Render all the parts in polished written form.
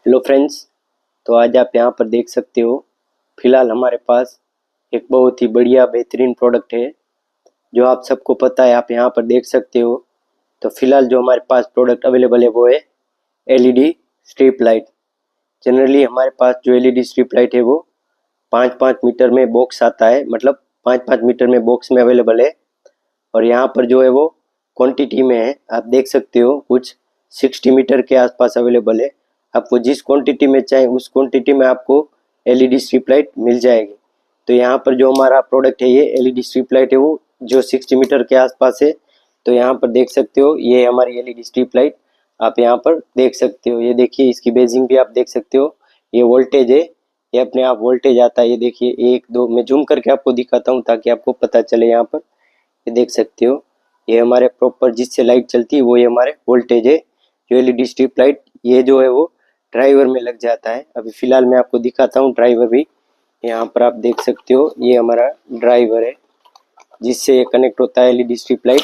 Hello friends, तो आज आप यहाँ पर देख सकते हो। फ़िलहाल हमारे पास एक बहुत ही बढ़िया बेहतरीन प्रोडक्ट है जो आप सबको पता है, आप यहाँ पर देख सकते हो। तो फ़िलहाल जो हमारे पास प्रोडक्ट अवेलेबल है वो है एलईडी स्ट्रिप लाइट। जनरली हमारे पास जो एलईडी स्ट्रिप लाइट है वो 5-5 मीटर में बॉक्स आता है, मतलब 5-5 मीटर में बॉक्स में अवेलेबल है। और यहाँ पर जो है वो क्वांटिटी में है, आप देख सकते हो कुछ 60 मीटर के आसपास अवेलेबल है। आपको जिस क्वांटिटी में चाहे उस क्वांटिटी में आपको एलईडी स्ट्रिप लाइट मिल जाएगी। तो यहाँ पर जो हमारा प्रोडक्ट है ये एलईडी स्ट्रिप लाइट है वो जो 60 मीटर के आसपास है। तो यहाँ पर देख सकते हो ये हमारी एलईडी स्ट्रिप लाइट आप यहाँ पर देख सकते हो। ये देखिए इसकी बेजिंग भी आप देख सकते हो। ये वोल्टेज है, ये अपने आप वोल्टेज आता है। ये देखिए 1-2 मैं जूम करके आपको दिखाता हूँ ताकि आपको पता चले। यहाँ पर ये देख सकते हो ये हमारे प्रॉपर जिससे लाइट चलती है वो ये हमारे वोल्टेज है। जो एलईडी स्ट्रिप लाइट ये जो है वो ड्राइवर में लग जाता है। अभी फ़िलहाल मैं आपको दिखाता हूँ ड्राइवर भी। यहाँ पर आप देख सकते हो ये हमारा ड्राइवर है जिससे ये कनेक्ट होता है एलईडी स्ट्रिप लाइट।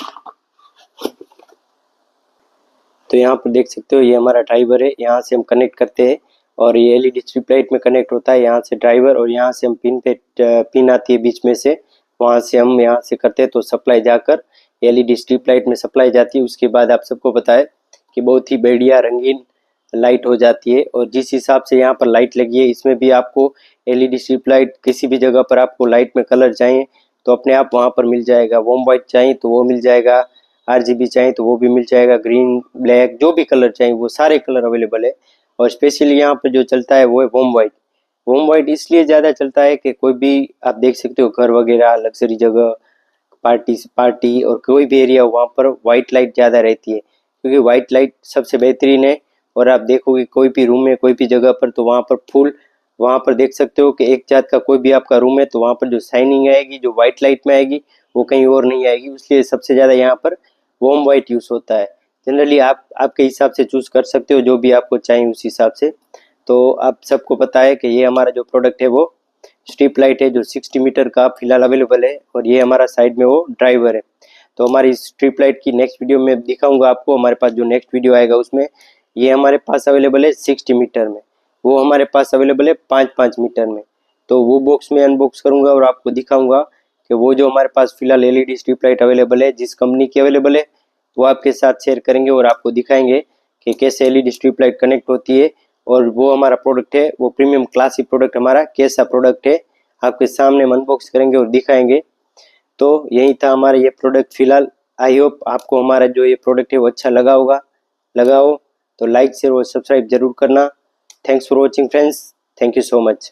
तो यहाँ पर देख सकते हो ये हमारा ड्राइवर है, यहाँ से हम कनेक्ट करते हैं और ये एलईडी स्ट्रिप लाइट में कनेक्ट होता है। यहाँ से ड्राइवर और यहाँ से हम पिन आती है बीच में से, वहाँ से हम यहाँ से करते हैं तो सप्लाई जाकर एलईडी स्ट्रिप लाइट में सप्लाई जाती है। उसके बाद आप सबको पता है कि बहुत ही बढ़िया रंगीन लाइट हो जाती है। और जिस हिसाब से यहाँ पर लाइट लगी है इसमें भी आपको एलईडी स्ट्रिप लाइट किसी भी जगह पर आपको लाइट में कलर चाहिए तो अपने आप वहाँ पर मिल जाएगा। वॉर्म वाइट चाहिए तो वो मिल जाएगा, आरजीबी चाहिए तो वो भी मिल जाएगा, ग्रीन ब्लैक जो भी कलर चाहिए वो सारे कलर अवेलेबल है। और स्पेशली यहाँ पर जो चलता है वो है वॉर्म वाइट। वॉर्म वाइट इसलिए ज़्यादा चलता है कि कोई भी आप देख सकते हो घर वगैरह लग्जरी जगह पार्टी और कोई भी एरिया वहाँ पर वाइट लाइट ज़्यादा रहती है क्योंकि वाइट लाइट सबसे बेहतरीन है। और आप देखोगे कोई भी रूम में कोई भी जगह पर तो वहाँ पर फुल वहाँ पर देख सकते हो कि एक जात का कोई भी आपका रूम है तो वहाँ पर जो शाइनिंग आएगी जो वाइट लाइट में आएगी वो कहीं और नहीं आएगी। इसलिए सबसे ज़्यादा यहाँ पर वॉर्म वाइट यूज़ होता है। जनरली आप आपके हिसाब से चूज़ कर सकते हो जो भी आपको चाहिए उस हिसाब से। तो आप सबको पता है कि ये हमारा जो प्रोडक्ट है वो स्ट्रिप लाइट है जो 60 मीटर का फिलहाल अवेलेबल है और ये हमारा साइड में वो ड्राइवर है। तो हमारी स्ट्रिप लाइट की नेक्स्ट वीडियो में दिखाऊंगा आपको। हमारे पास जो नेक्स्ट वीडियो आएगा उसमें ये हमारे पास अवेलेबल है 60 मीटर में, वो हमारे पास अवेलेबल है 5-5 मीटर में। तो वो बॉक्स में अनबॉक्स करूंगा और आपको दिखाऊंगा कि वो जो हमारे पास फिलहाल एलईडी स्ट्रिप लाइट अवेलेबल है जिस कंपनी की अवेलेबल है वो आपके साथ शेयर करेंगे और आपको दिखाएंगे कि कैसे एलईडी स्ट्रिप लाइट कनेक्ट होती है। और वो हमारा प्रोडक्ट है वो प्रीमियम क्लासिक प्रोडक्ट हमारा कैसा प्रोडक्ट है आपके सामने अनबॉक्स करेंगे और दिखाएंगे। तो यही था हमारा ये प्रोडक्ट फिलहाल। आई होप आपको हमारा जो ये प्रोडक्ट है वो अच्छा लगा होगा। लगा हो तो लाइक शेयर और सब्सक्राइब जरूर करना। Thanks for watching friends, thank you so much.